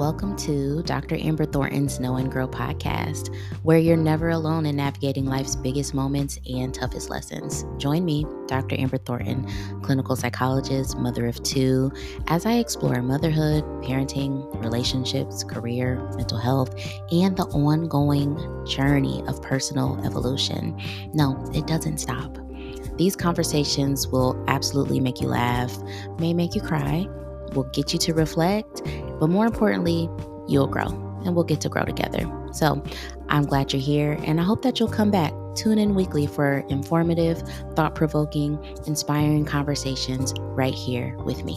welcome to Dr. Amber Thornton's Know and Grow podcast, where you're never alone in navigating life's biggest moments and toughest lessons. Join me, Dr. Amber Thornton, clinical psychologist, mother of two, as I explore motherhood, parenting, relationships, career, mental health, and the ongoing journey of personal evolution. No, it doesn't stop. These conversations will absolutely make you laugh, may make you cry, will get you to reflect, but more importantly, you'll grow and we'll get to grow together. So I'm glad you're here and I hope that you'll come back. Tune in weekly for informative, thought-provoking, inspiring conversations right here with me.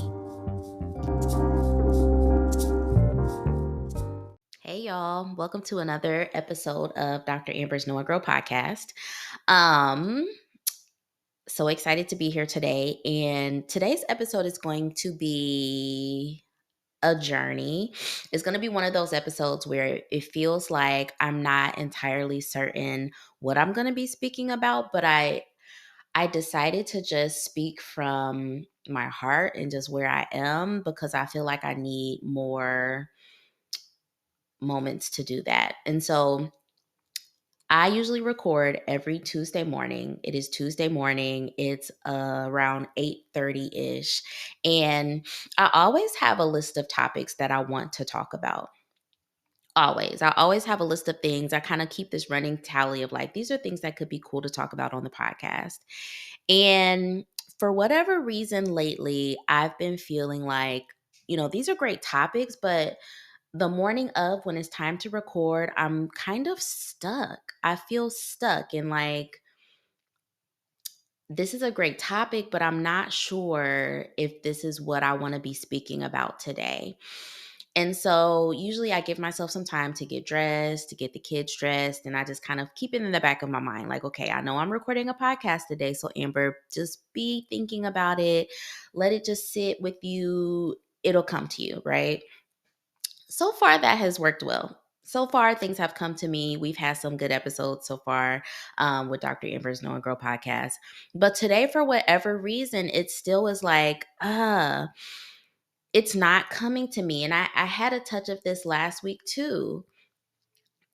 Hey y'all, welcome to another episode of Dr. Amber's Know and Grow podcast. So excited to be here today. And today's episode is going to be a journey. It's going to be one of those episodes where it feels like I'm not entirely certain what I'm going to be speaking about, but I decided to just speak from my heart and just where I am because I feel like I need more moments to do that. And so I usually record every Tuesday morning. It is Tuesday morning. It's around 8:30-ish. And I always have a list of topics that I want to talk about. Always. I always have a list of things. I kind of keep this running tally of like, these are things that could be cool to talk about on the podcast. And for whatever reason lately, I've been feeling like, these are great topics, but the morning of when it's time to record, I'm kind of stuck. I feel stuck and like this is a great topic, but I'm not sure if this is what I want to be speaking about today. And so usually I give myself some time to get dressed, to get the kids dressed, and I just kind of keep it in the back of my mind like, okay, I know I'm recording a podcast today. So, Amber, just be thinking about it. Let it just sit with you. It'll come to you, right? So far, that has worked well. So far, things have come to me. We've had some good episodes so far with Dr. Amber's Know and Grow podcast. But today, for whatever reason, it still is like, it's not coming to me. And I had a touch of this last week too.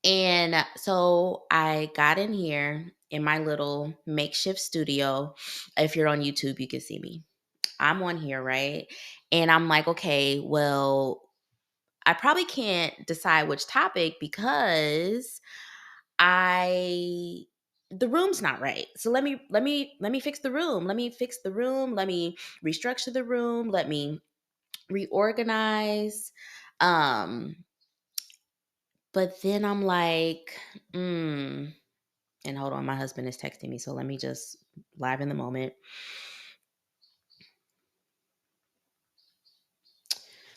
And so I got in here in my little makeshift studio. If you're on YouTube, you can see me. I'm on here, right? And I'm like, okay, well, I probably can't decide which topic because I the room's not right. So let me fix the room. Let me fix the room. Let me restructure the room. Let me reorganize. Um but then I'm like, and hold on, my husband is texting me, so let me just live in the moment.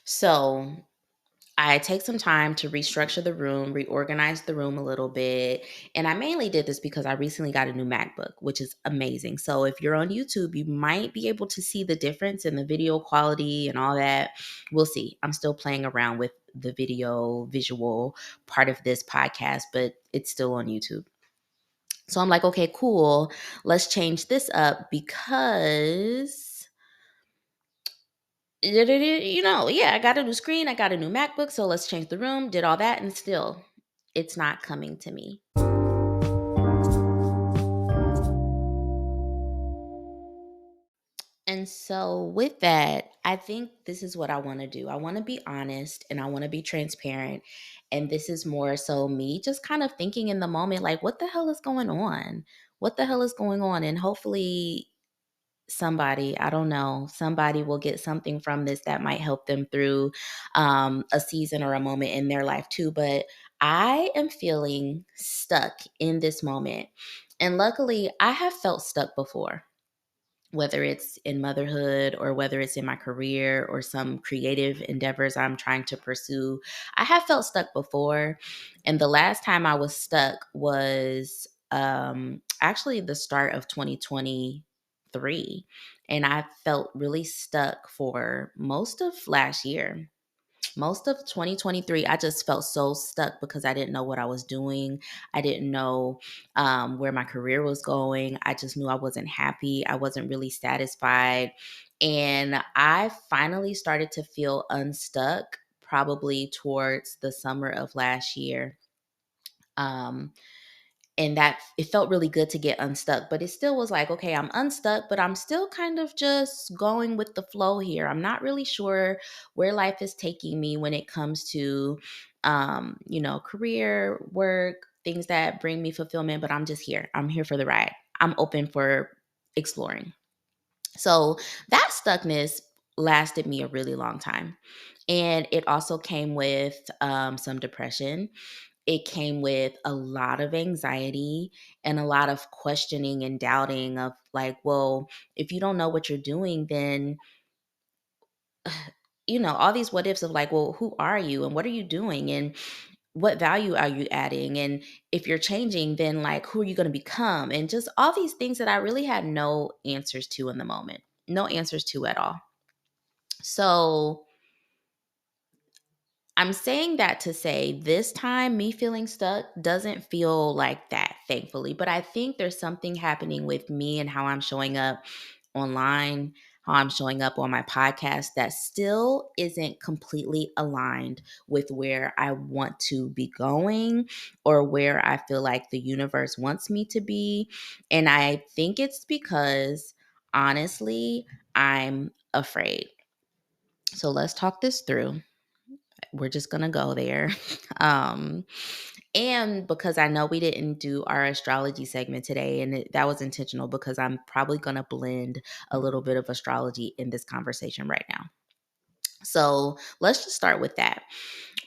So I take some time to restructure the room, reorganize the room a little bit. And I mainly did this because I recently got a new MacBook, which is amazing. So if you're on YouTube, you might be able to see the difference in the video quality and all that. We'll see. I'm still playing around with the visual part of this podcast, but it's still on YouTube. So I'm like, okay, cool. Let's change this up because I got a new screen, I got a new MacBook, so let's change the room, did all that, and still, it's not coming to me. And so, with that, I think this is what I want to do. I want to be honest and I want to be transparent. And this is more so me just kind of thinking in the moment, like, what the hell is going on? What the hell is going on? And hopefully, somebody, I don't know, somebody will get something from this that might help them through a season or a moment in their life too. But I am feeling stuck in this moment. And luckily, I have felt stuck before, whether it's in motherhood or whether it's in my career or some creative endeavors I'm trying to pursue. I have felt stuck before. And the last time I was stuck was actually the start of 2023. And I felt really stuck for most of last year. Most of 2023, I just felt so stuck because I didn't know what I was doing. I didn't know where my career was going. I just knew I wasn't happy. I wasn't really satisfied. And I finally started to feel unstuck probably towards the summer of last year. Um, and that it felt really good to get unstuck, but it still was like, okay, I'm unstuck, but I'm still kind of just going with the flow here. I'm not really sure where life is taking me when it comes to career, work, things that bring me fulfillment, but I'm just here. I'm here for the ride. I'm open for exploring. So that stuckness lasted me a really long time. And it also came with some depression. It came with a lot of anxiety and a lot of questioning and doubting of like, well, if you don't know what you're doing, then, all these what ifs of like, well, who are you and what are you doing? And what value are you adding? And if you're changing, then like, who are you going to become? And just all these things that I really had no answers to in the moment, no answers to at all. So I'm saying that to say this time, me feeling stuck doesn't feel like that, thankfully. But I think there's something happening with me and how I'm showing up online, how I'm showing up on my podcast that still isn't completely aligned with where I want to be going or where I feel like the universe wants me to be. And I think it's because, honestly, I'm afraid. So let's talk this through. We're just going to go there. um, and because I know we didn't do our astrology segment today, and that was intentional because I'm probably going to blend a little bit of astrology in this conversation right now. So let's just start with that.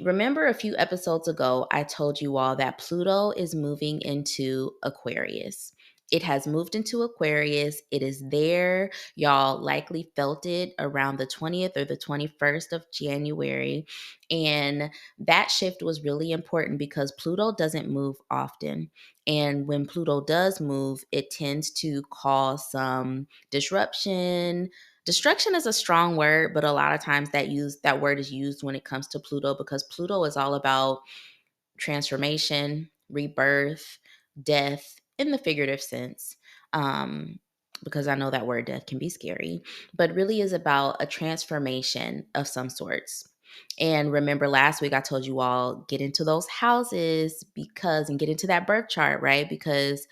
Remember a few episodes ago, I told you all that Pluto is moving into Aquarius. It has moved into Aquarius. It is there. Y'all likely felt it around the 20th or the 21st of January. And that shift was really important because Pluto doesn't move often. And when Pluto does move, it tends to cause some disruption. Destruction is a strong word, but a lot of times that word is used when it comes to Pluto because Pluto is all about transformation, rebirth, death in the figurative sense. Um, because I know that word death can be scary, but really is about a transformation of some sorts. And remember last week I told you all get into those houses and get into that birth chart, right? Because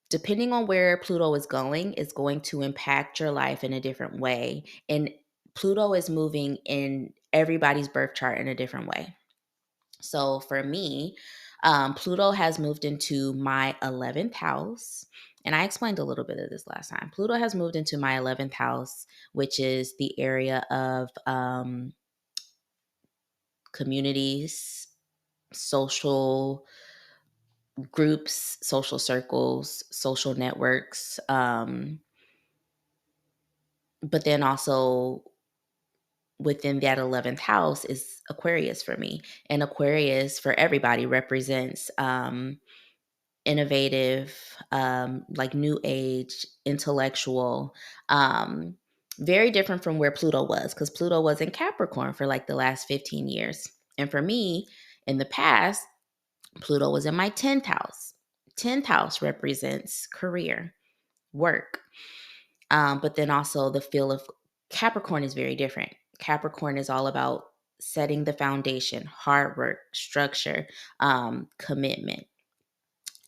depending on where Pluto is going, is going to impact your life in a different way. And Pluto is moving in everybody's birth chart in a different way. So for me, Pluto has moved into my 11th house. And I explained a little bit of this last time. Pluto has moved into my 11th house, which is the area of communities, social groups, social circles, social networks. But then also within that 11th house is Aquarius for me. And Aquarius for everybody represents innovative, like new age, intellectual, very different from where Pluto was, because Pluto was in Capricorn for like the last 15 years. And for me, in the past, Pluto was in my 10th house. 10th house represents career, work. But then also the feel of Capricorn is very different. Capricorn is all about setting the foundation, hard work, structure, commitment.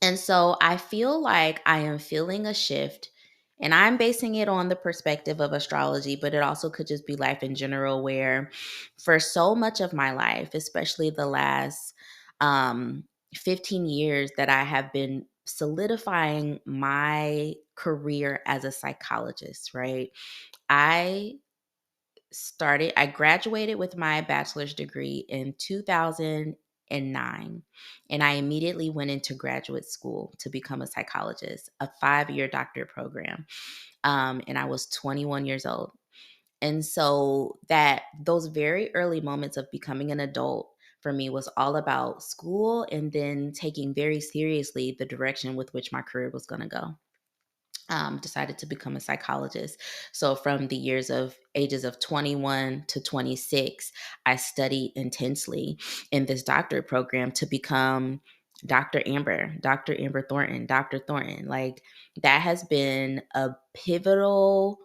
And so I feel like I am feeling a shift, and I'm basing it on the perspective of astrology, but it also could just be life in general, where for so much of my life, especially the last um, 15 years, that I have been solidifying my career as a psychologist, right? I I graduated with my bachelor's degree in 2009, and I immediately went into graduate school to become a psychologist, a 5-year doctorate program. And I was 21 years old. And so that those very early moments of becoming an adult for me was all about school and then taking very seriously the direction with which my career was going to go. Decided to become a psychologist. So from the ages of 21 to 26, I studied intensely in this doctorate program to become Dr. Amber Thornton, Dr. Thornton. Like that has been a pivotal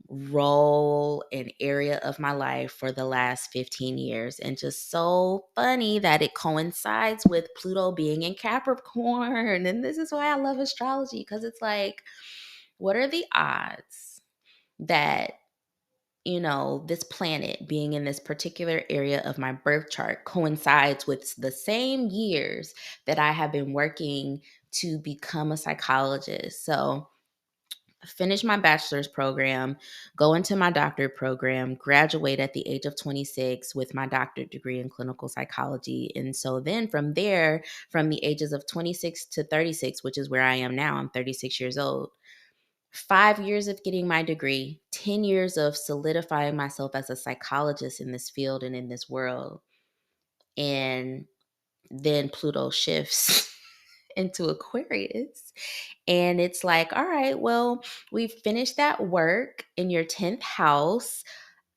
role and area of my life for the last 15 years. And just so funny that it coincides with Pluto being in Capricorn. And this is why I love astrology, because it's like, what are the odds that, this planet being in this particular area of my birth chart coincides with the same years that I have been working to become a psychologist? So, finish my bachelor's program, go into my doctorate program, graduate at the age of 26 with my doctorate degree in clinical psychology. And so then from there, from the ages of 26 to 36, which is where I am now, I'm 36 years old. 5 years of getting my degree, 10 years of solidifying myself as a psychologist in this field and in this world. And then Pluto shifts into Aquarius. And it's like, all right, well, we've finished that work in your 10th house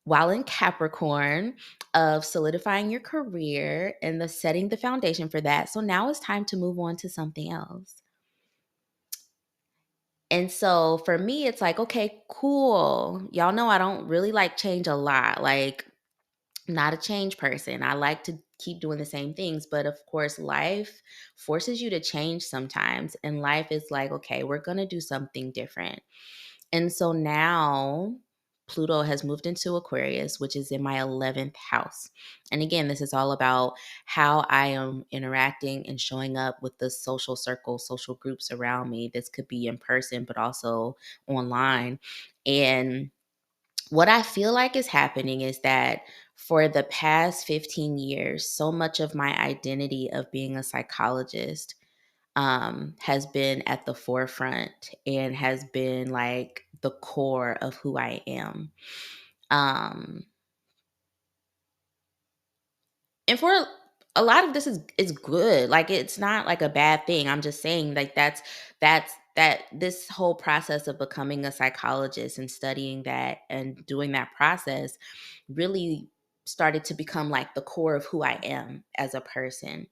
while in Capricorn of solidifying your career and the setting the foundation for that. So now it's time to move on to something else. And so for me, it's like, okay, cool. Y'all know I don't really like change a lot. Like, not a change person. I like to keep doing the same things. But of course, life forces you to change sometimes. And life is like, okay, we're going to do something different. And so now Pluto has moved into Aquarius, which is in my 11th house. And again, this is all about how I am interacting and showing up with the social circle, social groups around me. This could be in person, but also online. And what I feel like is happening is that for the past 15 years, so much of my identity of being a psychologist has been at the forefront and has been like the core of who I am. Um, and for a lot of this is good. Like, it's not like a bad thing. I'm just saying, like, that this whole process of becoming a psychologist and studying that and doing that process really started to become like the core of who I am as a person.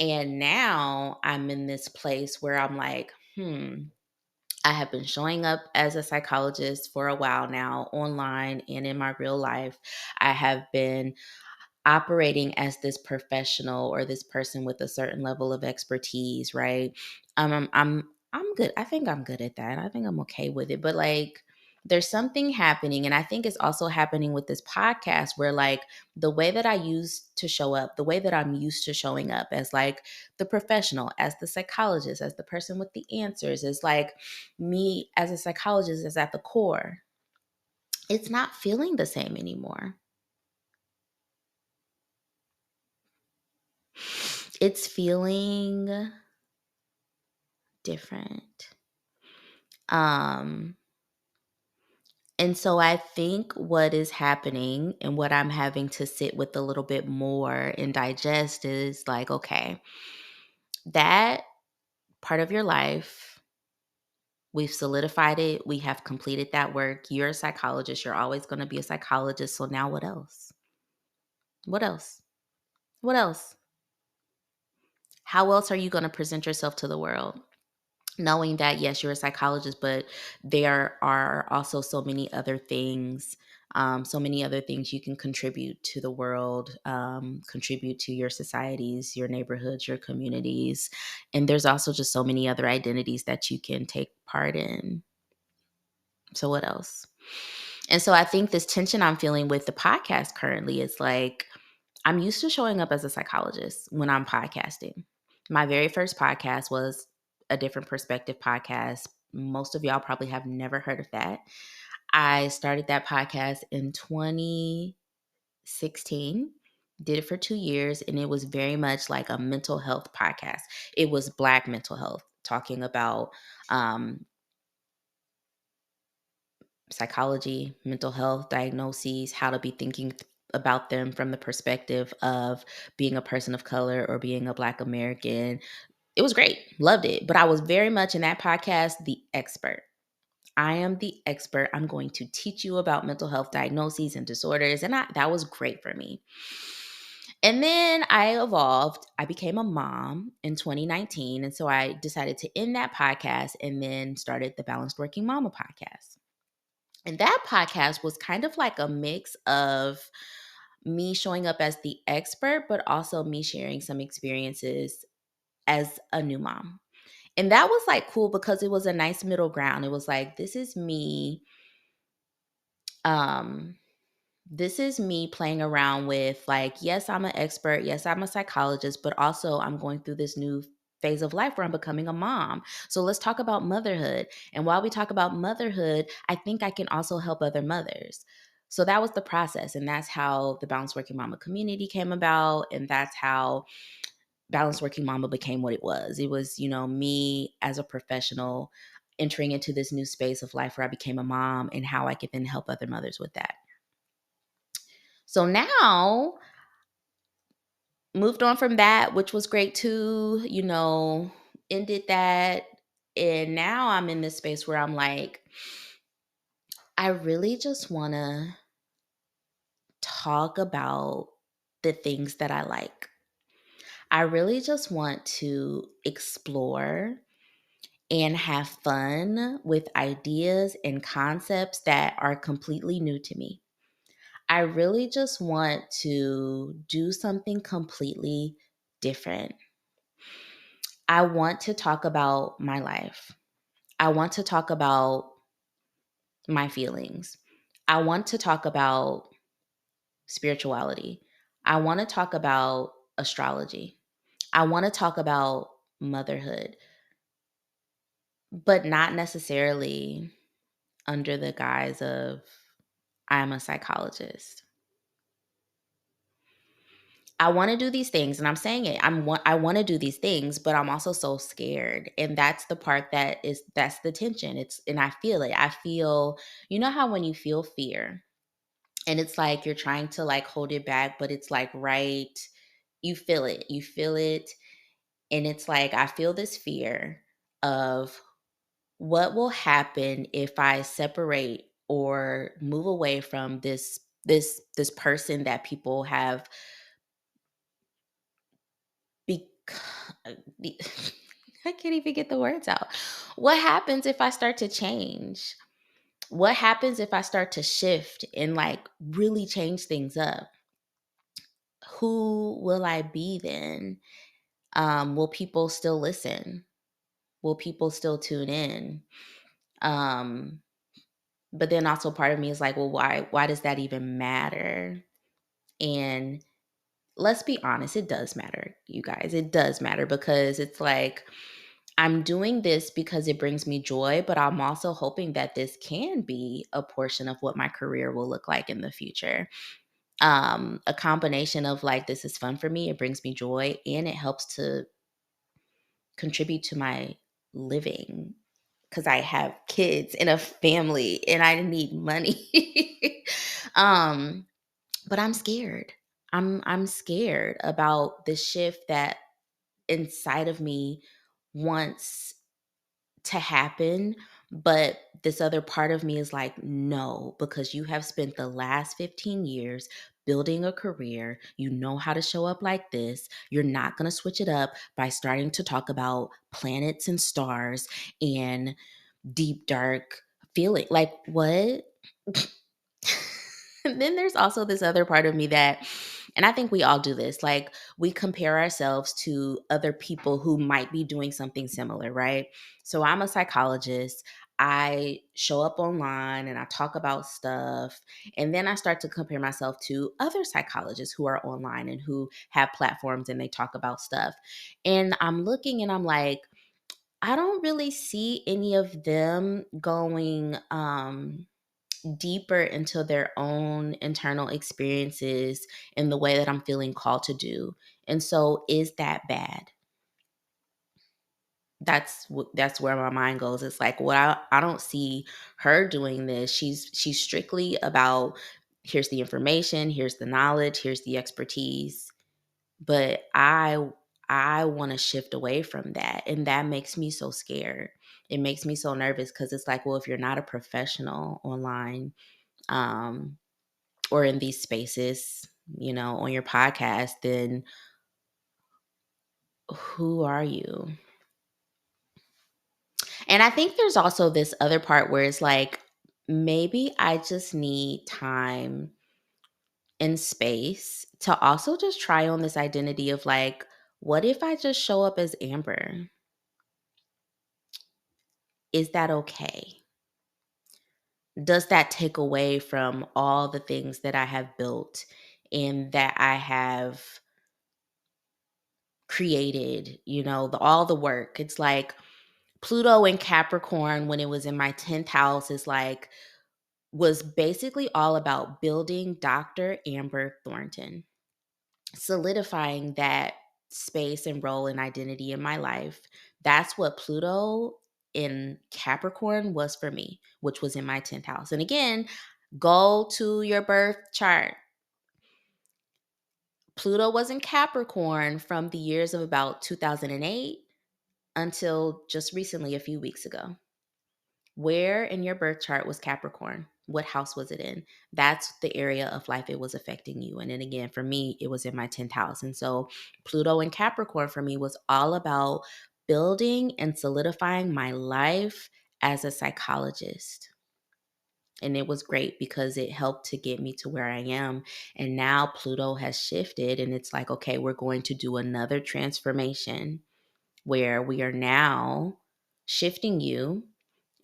And now I'm in this place where I'm like, I have been showing up as a psychologist for a while now, online and in my real life. I have been operating as this professional or this person with a certain level of expertise, right? I'm good. I think I'm good at that. I think I'm okay with it. But like, there's something happening, and I think it's also happening with this podcast where like the way that I used to show up, the way that I'm used to showing up as like the professional, as the psychologist, as the person with the answers, is like me as a psychologist is at the core. It's not feeling the same anymore. It's feeling different. Um, and so I think what is happening and what I'm having to sit with a little bit more and digest is like, okay, that part of your life, we've solidified it. We have completed that work. You're a psychologist. You're always going to be a psychologist. So now what else? What else? What else? How else are you going to present yourself to the world? Knowing that, yes, you're a psychologist, but there are also so many other things you can contribute to the world, contribute to your societies, your neighborhoods, your communities. And there's also just so many other identities that you can take part in. So what else? And so I think this tension I'm feeling with the podcast currently is like, I'm used to showing up as a psychologist when I'm podcasting. My very first podcast was a different perspective podcast. Most of y'all probably have never heard of that. I started that podcast in 2016, did it for 2 years, and it was very much like a mental health podcast. It was Black mental health, talking about um, psychology, mental health diagnoses, how to be thinking about them from the perspective of being a person of color or being a Black American. It was great. Loved it. But I was very much in that podcast the expert. I am the expert. I'm going to teach you about mental health diagnoses and disorders. And that was great for me. And then I evolved. I became a mom in 2019. And so I decided to end that podcast and then started the Balanced Working Mama podcast. And that podcast was kind of like a mix of me showing up as the expert, but also me sharing some experiences as a new mom. And that was like cool because it was a nice middle ground. It was like, um, this is me playing around with, like, yes, I'm an expert. Yes, I'm a psychologist, but also I'm going through this new phase of life where I'm becoming a mom. So let's talk about motherhood. And while we talk about motherhood, I think I can also help other mothers. So that was the process. And that's how the Balanced Working Mama community came about. And that's how Balanced Working Mama became what it was. It was, me as a professional entering into this new space of life where I became a mom and how I could then help other mothers with that. So now, moved on from that, which was great too, ended that. And now I'm in this space where I'm like, I really just want to talk about the things that I like. I really just want to explore and have fun with ideas and concepts that are completely new to me. I really just want to do something completely different. I want to talk about my life. I want to talk about my feelings. I want to talk about spirituality. I want to talk about astrology. I want to talk about motherhood, but not necessarily under the guise of I'm a psychologist. I want to do these things, and I'm saying it. I want to do these things, but I'm also so scared. And that's the part that's the tension. And I feel it. I feel, how when you feel fear and it's like you're trying to like hold it back, but it's like right, you feel it. You feel it. And it's like I feel this fear of what will happen if I separate or move away from this person that people have be I can't even get the words out. What happens if I start to change? What happens if I start to shift and like really change things up? Who will I be then? Will people still listen? Will people still tune in? Um, but then also part of me is like, well, why does that even matter? And let's be honest, it does matter, you guys. It does matter because it's like I'm doing this because it brings me joy, but I'm also hoping that this can be a portion of what my career will look like in the future. A combination of like, this is fun for me, it brings me joy, and it helps to contribute to my living because I have kids and a family and I need money. um, but I'm scared. I'm scared about the shift that inside of me wants to happen, but this other part of me is like, no, because you have spent the last 15 years building a career. You know how to show up like this. You're not going to switch it up by starting to talk about planets and stars and deep, dark feeling. Like, what? And then there's also this other part of me that, and I think we all do this, like we compare ourselves to other people who might be doing something similar, right? So I'm a psychologist. I show up online and I talk about stuff. And then I start to compare myself to other psychologists who are online and who have platforms and they talk about stuff. And I'm looking and I'm like, I don't really see any of them going, deeper into their own internal experiences in the way that I'm feeling called to do. And so is that bad? That's where my mind goes. It's like, well, I don't see her doing this. She's strictly about here's the information, here's the knowledge, here's the expertise. But I want to shift away from that. And that makes me so scared. It makes me so nervous because it's like, well, if you're not a professional online, um, or in these spaces, on your podcast, then who are you? And I think there's also this other part where it's like, maybe I just need time and space to also just try on this identity of like, what if I just show up as Amber? Is that okay? Does that take away from all the things that I have built and that I have created, all the work? It's like Pluto in Capricorn when it was in my 10th house is like, was basically all about building Dr. Amber Thornton, solidifying that space and role and identity in my life. That's what Pluto in Capricorn was for me, which was in my 10th house. And again, go to your birth chart. Pluto was in Capricorn from the years of about 2008 until just recently, a few weeks ago. Where in your birth chart was Capricorn? What house was it in? That's the area of life it was affecting you. And then again, for me, it was in my 10th house. And so Pluto in Capricorn for me was all about building and solidifying my life as a psychologist. And it was great because it helped to get me to where I am. And now Pluto has shifted and it's like, okay, we're going to do another transformation where we are now shifting you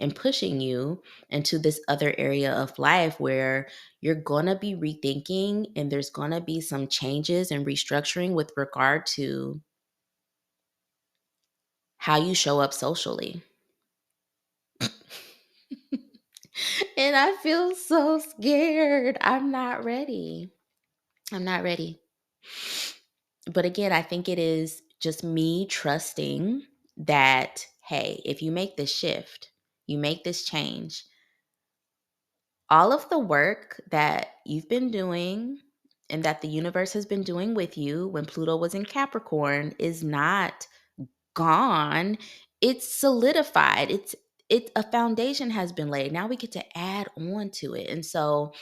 and pushing you into this other area of life where you're going to be rethinking and there's going to be some changes and restructuring with regard to how you show up socially. And I feel so scared. I'm not ready. I'm not ready. But again, I think it is just me trusting that, hey, if you make this shift, you make this change, all of the work that you've been doing and that the universe has been doing with you when Pluto was in Capricorn is not gone. It's solidified. It's a foundation has been laid. Now we get to add on to it. And so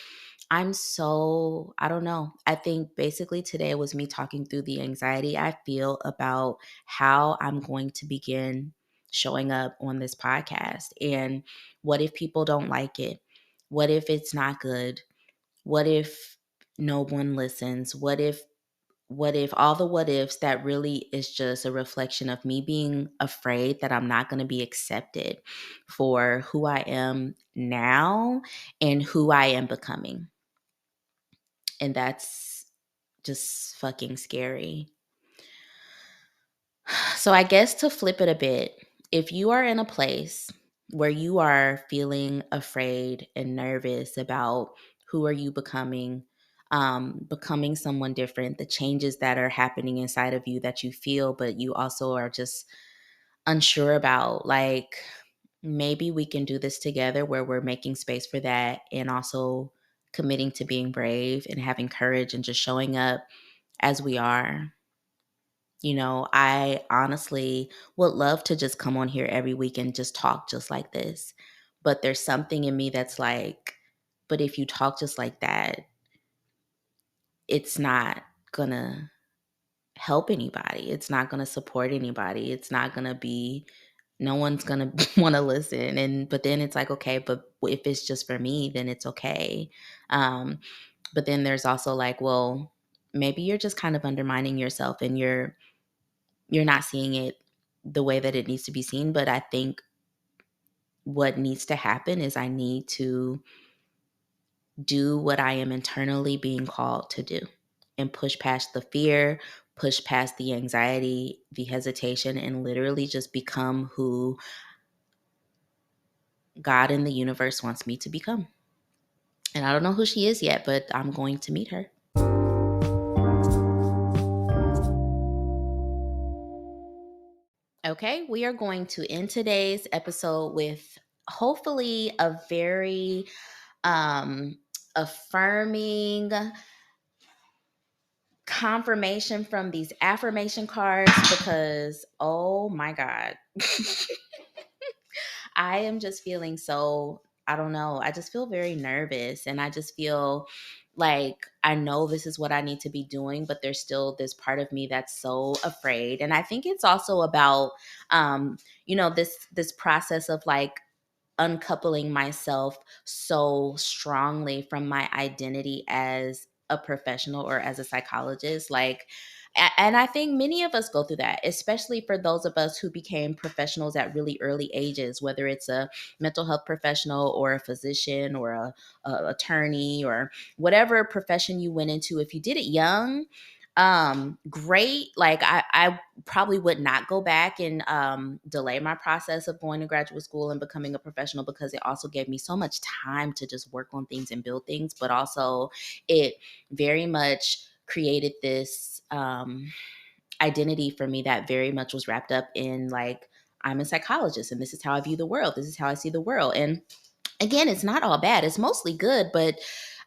I don't know. I think basically today was me talking through the anxiety I feel about how I'm going to begin showing up on this podcast. And what if people don't like it? What if it's not good? What if no one listens? What if all the what ifs that really is just a reflection of me being afraid that I'm not going to be accepted for who I am now and who I am becoming. And that's just fucking scary. So I guess to flip it a bit, if you are in a place where you are feeling afraid and nervous about who are you becoming, becoming someone different, the changes that are happening inside of you that you feel, but you also are just unsure about, like maybe we can do this together where we're making space for that and also committing to being brave and having courage and just showing up as we are. I honestly would love to just come on here every week and just talk just like this. But there's something in me that's like, but if you talk just like that, it's not gonna help anybody. It's not gonna support anybody. It's not gonna be, no one's gonna want to listen. But then it's like, okay, but if it's just for me, then it's okay. But then there's also like, well, maybe you're just kind of undermining yourself and you're not seeing it the way that it needs to be seen. But I think what needs to happen is I need to do what I am internally being called to do and push past the fear, push past the anxiety, the hesitation, and literally just become who God in the universe wants me to become. And I don't know who she is yet, but I'm going to meet her. Okay, we are going to end today's episode with hopefully a very affirming confirmation from these affirmation cards because oh my God. I am just feeling so, I don't know, I just feel very nervous and I just feel like I know this is what I need to be doing, but there's still this part of me that's so afraid. And I think it's also about this process of like uncoupling myself so strongly from my identity as a professional or as a psychologist. Like, and I think many of us go through that, especially for those of us who became professionals at really early ages, whether it's a mental health professional or a physician or a attorney or whatever profession you went into. If you did it young, great. Like I probably would not go back and delay my process of going to graduate school and becoming a professional, because it also gave me so much time to just work on things and build things. But also it very much created this identity for me that very much was wrapped up in, like, I'm a psychologist and this is how I view the world. This is how I see the world. And again, it's not all bad. It's mostly good, but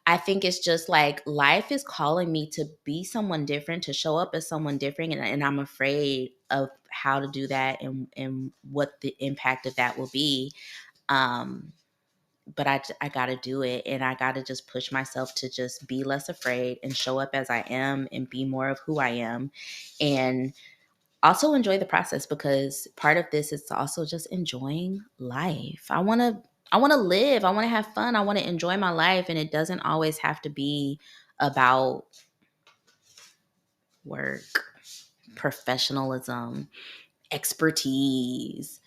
I think it's just like life is calling me to be someone different, to show up as someone different. And I'm afraid of how to do that and what the impact of that will be. Um, but I got to do it, and I got to just push myself to just be less afraid and show up as I am and be more of who I am. And also enjoy the process, because part of this is also just enjoying life. I want to live. I want to have fun. I want to enjoy my life, and it doesn't always have to be about work, professionalism, expertise,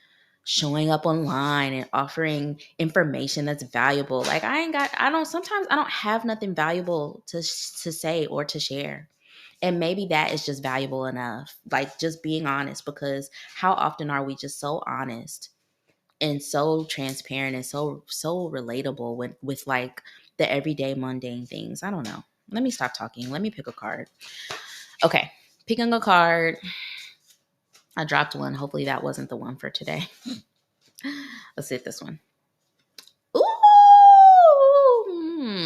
showing up online and offering information that's valuable. Like sometimes I don't have nothing valuable to say or to share. And maybe that is just valuable enough. Like, just being honest, because how often are we just so honest and so transparent and so relatable with like the everyday mundane things? I don't know. Let me stop talking. Let me pick a card. Okay. Picking a card. I dropped one. Hopefully that wasn't the one for today. Let's hit this one. Ooh,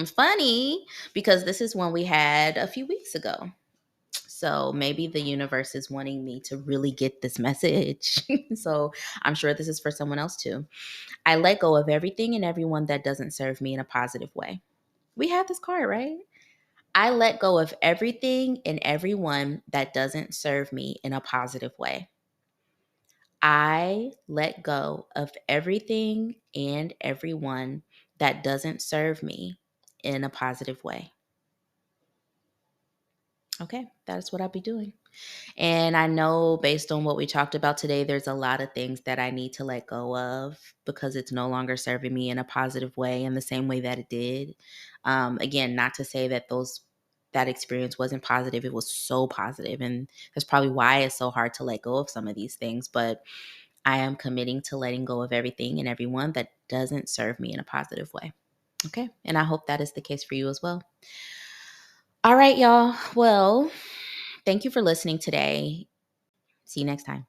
funny, because this is one we had a few weeks ago. So maybe the universe is wanting me to really get this message. So I'm sure this is for someone else too. I let go of everything and everyone that doesn't serve me in a positive way. We have this card, right? I let go of everything and everyone that doesn't serve me in a positive way. I let go of everything and everyone that doesn't serve me in a positive way. Okay, that's what I'll be doing. And I know, based on what we talked about today, there's a lot of things that I need to let go of because it's no longer serving me in a positive way in the same way that it did. Again, not to say that that experience wasn't positive. It was so positive, and that's probably why it's so hard to let go of some of these things. But I am committing to letting go of everything and everyone that doesn't serve me in a positive way. Okay. And I hope that is the case for you as well. All right, y'all. Well, thank you for listening today. See you next time.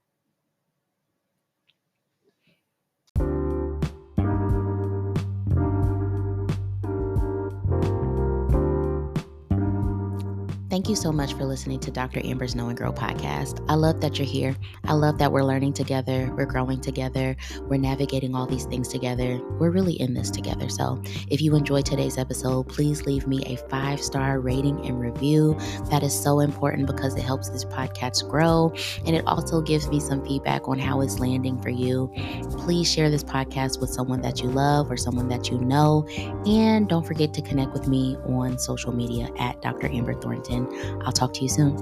Thank you so much for listening to Dr. Amber's Know and Grow podcast. I love that you're here. I love that we're learning together. We're growing together. We're navigating all these things together. We're really in this together. So if you enjoyed today's episode, please leave me a 5-star rating and review. That is so important because it helps this podcast grow. And it also gives me some feedback on how it's landing for you. Please share this podcast with someone that you love or someone that you know. And don't forget to connect with me on social media at Dr. Amber Thornton. I'll talk to you soon.